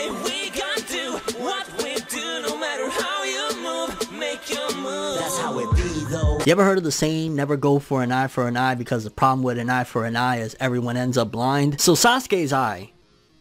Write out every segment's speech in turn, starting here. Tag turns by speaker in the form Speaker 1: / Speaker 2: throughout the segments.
Speaker 1: say we gon' do what we do, no matter how you move, make your move. That's how it be though.
Speaker 2: You ever heard of the saying, never go for an eye, because the problem with an eye for an eye is everyone ends up blind? So Sasuke's eye,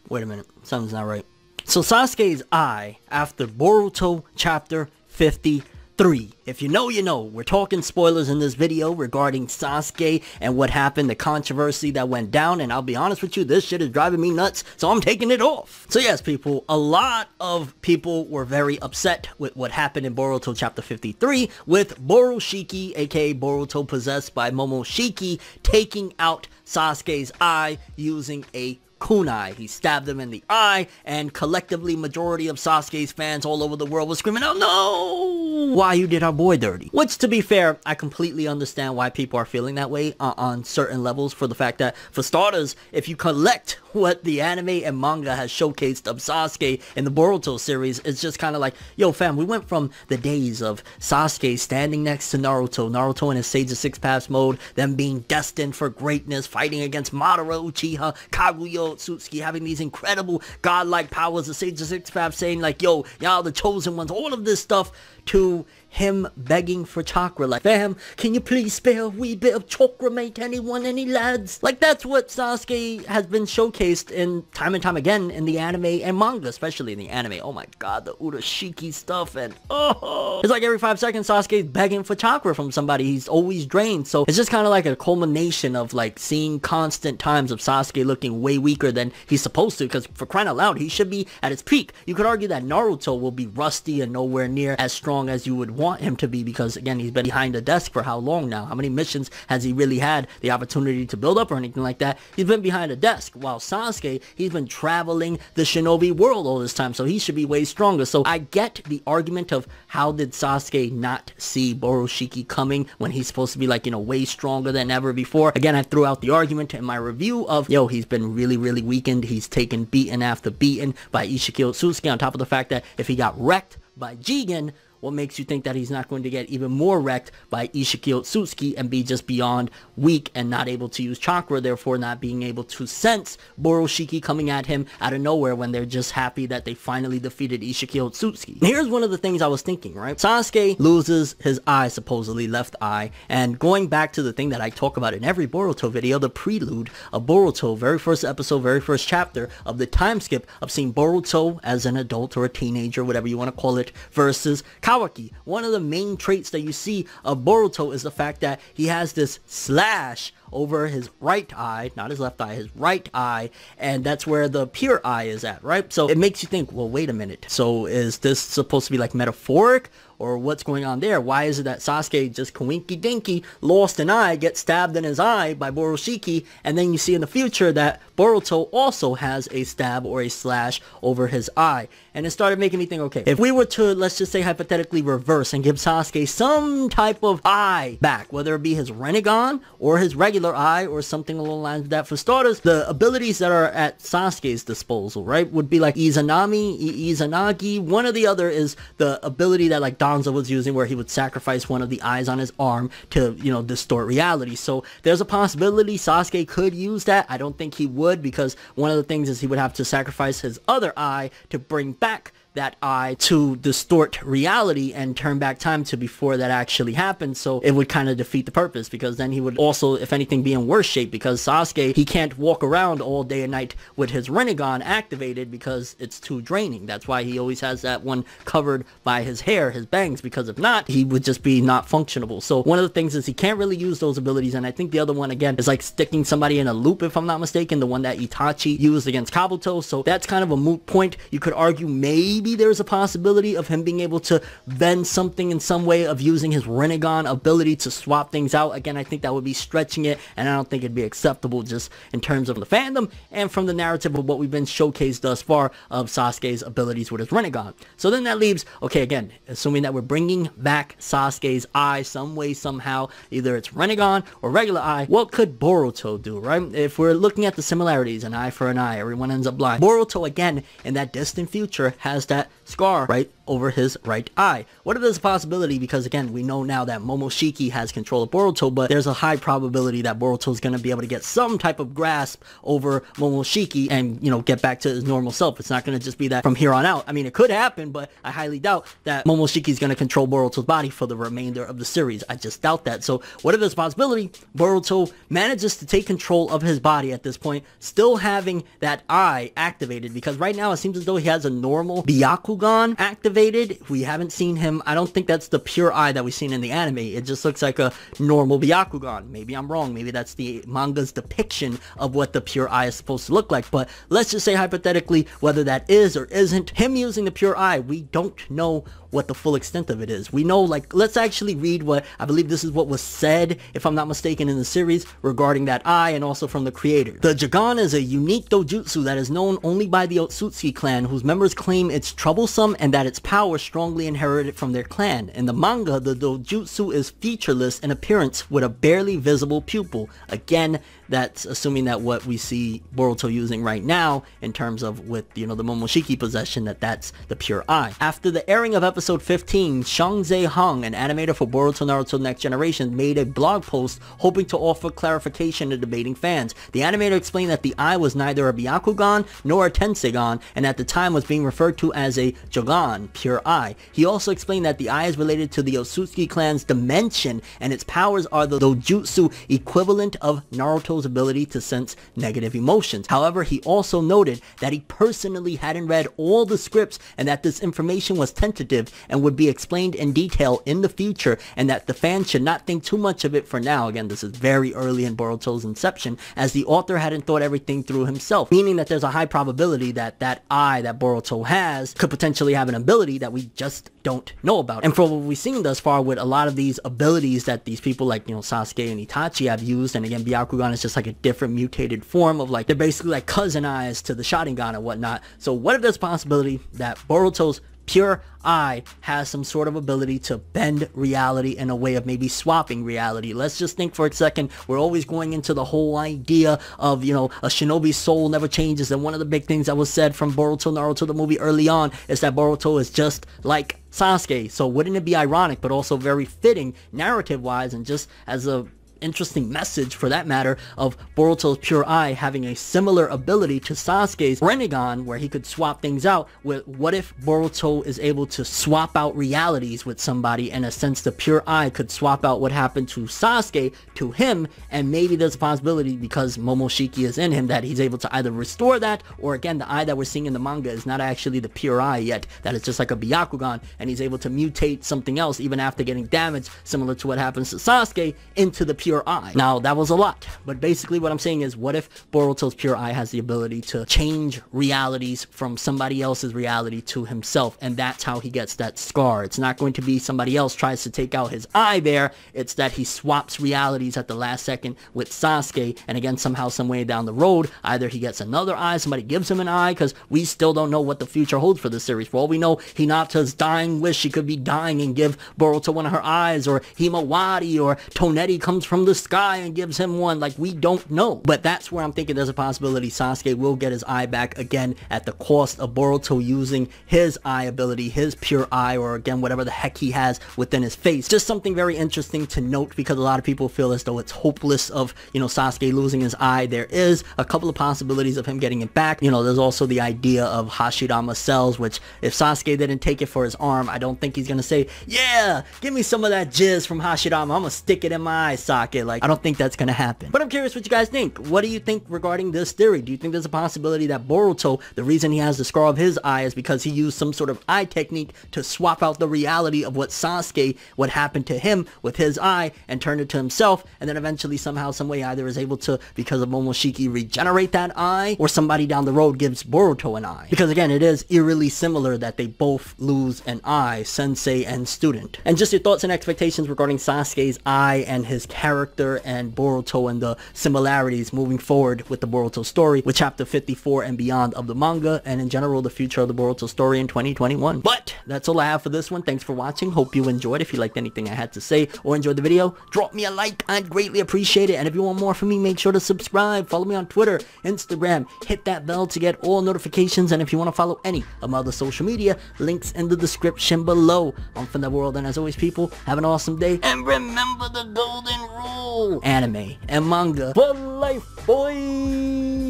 Speaker 2: wait a minute, something's not right. So Sasuke's eye, after Boruto chapter 53. If you know, you know. We're talking spoilers in this video regarding Sasuke and what happened, the controversy that went down, and I'll be honest with you, this shit is driving me nuts, so I'm taking it off. So yes, people, a lot of people were very upset with what happened in Boruto chapter 53 with Borushiki, aka Boruto possessed by Momoshiki, taking out Sasuke's eye using a kunai. He stabbed him in the eye, and collectively majority of Sasuke's fans all over the world was screaming, "Oh no! Why you did our boy dirty?" Which, to be fair, I completely understand why people are feeling that way on certain levels, for the fact that, for starters, if you collect what the anime and manga has showcased of Sasuke in the Boruto series, it's just kind of like, yo fam, we went from the days of Sasuke standing next to Naruto in his Sage of Six Paths mode, them being destined for greatness, fighting against Madara, Uchiha, Kaguya, Satsuki, having these incredible godlike powers, the Sage of Six Paths saying like, yo, y'all the chosen ones, all of this stuff, to him begging for chakra, like, fam, can you please spare a wee bit of chakra, mate? Anyone, any lads? Like, that's what Sasuke has been showcased in time and time again in the anime and manga, especially in the anime. Oh my god, the Borushiki stuff, and oh, it's like every 5 seconds Sasuke's begging for chakra from somebody. He's always drained, so it's just kind of like a culmination of like seeing constant times of Sasuke looking way weaker than he's supposed to, because for crying out loud, he should be at his peak. You could argue that Naruto will be rusty and nowhere near as strong as you would want him to be, because again, he's been behind a desk for how long now? How many missions has he really had the opportunity to build up or anything like that? He's been behind a desk, while Sasuke, he's been traveling the shinobi world all this time, so he should be way stronger. So I get the argument of how did Sasuke not see Borushiki coming when he's supposed to be like, you know, way stronger than ever before. Again, I threw out the argument in my review of, yo, he's been really weakened. He's taken beaten after beaten by Ishiki Otsuki, on top of the fact that if he got wrecked by Jigen, what makes you think that he's not going to get even more wrecked by Ishiki Otsuki and be just beyond weak and not able to use chakra, therefore not being able to sense Borushiki coming at him out of nowhere when they're just happy that they finally defeated Ishiki Otsuki. Here's one of the things I was thinking, right? Sasuke loses his eye, supposedly left eye, and going back to the thing that I talk about in every Boruto video, the prelude of Boruto, very first episode, very first chapter of the time skip of seeing Boruto as an adult or a teenager, whatever you want to call it, versus Kawaki. One of the main traits that you see of Boruto is the fact that he has this slash over his right eye, not his left eye, his right eye, and that's where the pure eye is at, right? So it makes you think, well, wait a minute, so is this supposed to be like metaphoric, or what's going on there? Why is it that Sasuke just coinky dinky lost an eye, gets stabbed in his eye by Borushiki, and then you see in the future that Boruto also has a stab or a slash over his eye? And it started making me think, okay, if we were to, let's just say hypothetically, reverse and give Sasuke some type of eye back, whether it be his Rinnegan or his regular eye or something along the lines of that. For starters, the abilities that are at Sasuke's disposal, right, would be like Izanagi, one or the other is the ability that like Danzo was using, where he would sacrifice one of the eyes on his arm to, you know, distort reality. So there's a possibility Sasuke could use that. I don't think he would, because one of the things is he would have to sacrifice his other eye to bring back that eye to distort reality and turn back time to before that actually happened. So it would kind of defeat the purpose, because then he would also, if anything, be in worse shape, because Sasuke, he can't walk around all day and night with his Rinnegan activated because it's too draining. That's why he always has that one covered by his hair, his bangs, because if not, he would just be not functionable. So one of the things is he can't really use those abilities, and I think the other one, again, is like sticking somebody in a loop, if I'm not mistaken, the one that Itachi used against Kabuto. So that's kind of a moot point. You could argue maybe there's a possibility of him being able to bend something in some way, of using his Rinnegan ability to swap things out. Again, I think that would be stretching it, and I don't think it'd be acceptable just in terms of the fandom and from the narrative of what we've been showcased thus far of Sasuke's abilities with his Rinnegan. So then that leaves, okay, again, assuming that we're bringing back Sasuke's eye some way, somehow, either it's Rinnegan or regular eye, what could Boruto do, right? If we're looking at the similarities, an eye for an eye, everyone ends up blind. Boruto, again, in that distant future, has that scar right over his right eye. What if there's a possibility, because again, we know now that Momoshiki has control of Boruto, but there's a high probability that Boruto is going to be able to get some type of grasp over Momoshiki and, you know, get back to his normal self. It's not going to just be that from here on out. I mean, it could happen, but I highly doubt that Momoshiki is going to control Boruto's body for the remainder of the series. I just doubt that. So what if there's a possibility Boruto manages to take control of his body at this point, still having that eye activated, because right now it seems as though he has a normal Byakugan activated. We haven't seen him. I don't think that's the pure eye that we've seen in the anime. It just looks like a normal Byakugan. Maybe I'm wrong. Maybe that's the manga's depiction of what the pure eye is supposed to look like. But let's just say hypothetically, whether that is or isn't him using the pure eye, we don't know what the full extent of it is. We know, like, let's actually read what, I believe this is what was said, if I'm not mistaken, in the series regarding that eye, and also from the creator. The Jagan is a unique dojutsu that is known only by the Otsutsuki clan, whose members claim it's troublesome and that its power strongly inherited from their clan. In the manga, the dojutsu is featureless in appearance with a barely visible pupil. Again, that's assuming that what we see Boruto using right now in terms of with, you know, the Momoshiki possession, that's the pure eye. After the airing of episode 15, Shang Hong, an animator for Boruto Naruto Next Generation, made a blog post hoping to offer clarification to debating fans. The animator explained that the eye was neither a Byakugan nor a Tensegan, and at the time was being referred to as a Jogan, pure eye. He also explained that the eye is related to the Otsutsuki clan's dimension, and its powers are the dojutsu equivalent of Naruto's ability to sense negative emotions. However, he also noted that he personally hadn't read all the scripts and that this information was tentative and would be explained in detail in the future, and that the fans should not think too much of it for now. Again, this is very early in Boruto's inception, as the author hadn't thought everything through himself, meaning that there's a high probability that that eye that Boruto has could potentially have an ability that we just don't know about. And for what we've seen thus far with a lot of these abilities that these people like, you know, Sasuke and Itachi have used, and again, Byakugan is just like a different mutated form of, like, they're basically like cousin eyes to the Sharingan and whatnot. So what if there's a possibility that Boruto's pure eye has some sort of ability to bend reality in a way of maybe swapping reality? Let's just think for a second. We're always going into the whole idea of, you know, a shinobi's soul never changes, and one of the big things that was said from Boruto Naruto the movie early on is that Boruto is just like Sasuke. So wouldn't it be ironic, but also very fitting narrative wise, and just as a interesting message for that matter, of Boruto's pure eye having a similar ability to Sasuke's Rinnegan, where he could swap things out? With what if Boruto is able to swap out realities with somebody? In a sense, the pure eye could swap out what happened to Sasuke to him, and maybe there's a possibility, because Momoshiki is in him, that he's able to either restore that, or again, the eye that we're seeing in the manga is not actually the pure eye yet, that it's just like a Byakugan, and he's able to mutate something else even after getting damaged, similar to what happens to Sasuke, into the pure eye. Now, that was a lot, but basically what I'm saying is, what if Boruto's pure eye has the ability to change realities from somebody else's reality to himself, and that's how he gets that scar? It's not going to be somebody else tries to take out his eye there, it's that he swaps realities at the last second with Sasuke, and again, somehow, some way down the road, either he gets another eye, somebody gives him an eye, because we still don't know what the future holds for this series. For all we know, Hinata's dying wish, she could be dying and give Boruto one of her eyes, or Himawari or Tonetti comes from the sky and gives him one. Like, we don't know. But that's where I'm thinking there's a possibility Sasuke will get his eye back, again at the cost of Boruto using his eye ability, his pure eye, or again whatever the heck he has within his face. Just something very interesting to note, because a lot of people feel as though it's hopeless of, you know, Sasuke losing his eye. There is a couple of possibilities of him getting it back. You know, there's also the idea of Hashirama cells, which if Sasuke didn't take it for his arm, I don't think he's gonna say, yeah, give me some of that jizz from Hashirama, I'm gonna stick it in my eye socket. Like, I don't think that's gonna happen. But I'm curious what you guys think. What do you think regarding this theory? Do you think there's a possibility that Boruto, the reason he has the scar of his eye is because he used some sort of eye technique to swap out the reality of what Sasuke, what happened to him with his eye, and turn it to himself, and then eventually somehow, some way, either is able to, because of Momoshiki, regenerate that eye, or somebody down the road gives Boruto an eye? Because again, it is eerily similar that they both lose an eye, sensei and student. And just your thoughts and expectations regarding Sasuke's eye and his character character and Boruto and the similarities moving forward with the Boruto story, with chapter 54 and beyond of the manga, and in general the future of the Boruto story in 2021. But that's all I have for this one. Thanks for watching. Hope you enjoyed. If you liked anything I had to say or enjoyed the video, drop me a like. I'd greatly appreciate it. And if you want more from me, make sure to subscribe. Follow me on Twitter, Instagram. Hit that bell to get all notifications. And if you want to follow any of my other social media, links in the description below. I'm Fandom World, and as always, people, have an awesome day. And remember the golden rule: anime and manga for life, boy.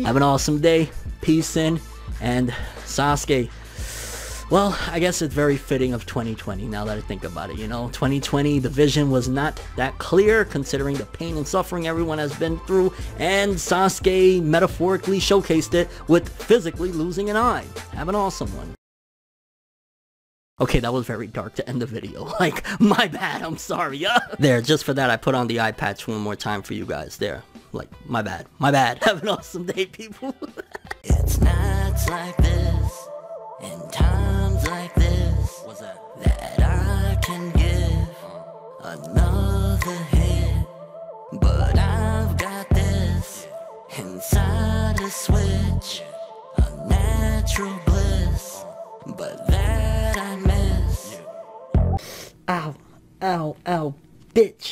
Speaker 2: Have an awesome day. Peace in. And Sasuke, well, I guess it's very fitting of 2020 now that I think about it, you know. 2020, the vision was not that clear considering the pain and suffering everyone has been through, and Sasuke metaphorically showcased it with physically losing an eye. Have an awesome one. Okay, that was very dark to end the video. Like, my bad, I'm sorry. There, just for that, I put on the eye patch one more time for you guys. There, like, my bad. My bad. Have an awesome day, people.
Speaker 1: It's nights like this, and times like this, that I can give another hit. But I've got this inside a switch, a natural bliss, but that I miss.
Speaker 2: Ow, ow, ow, bitch.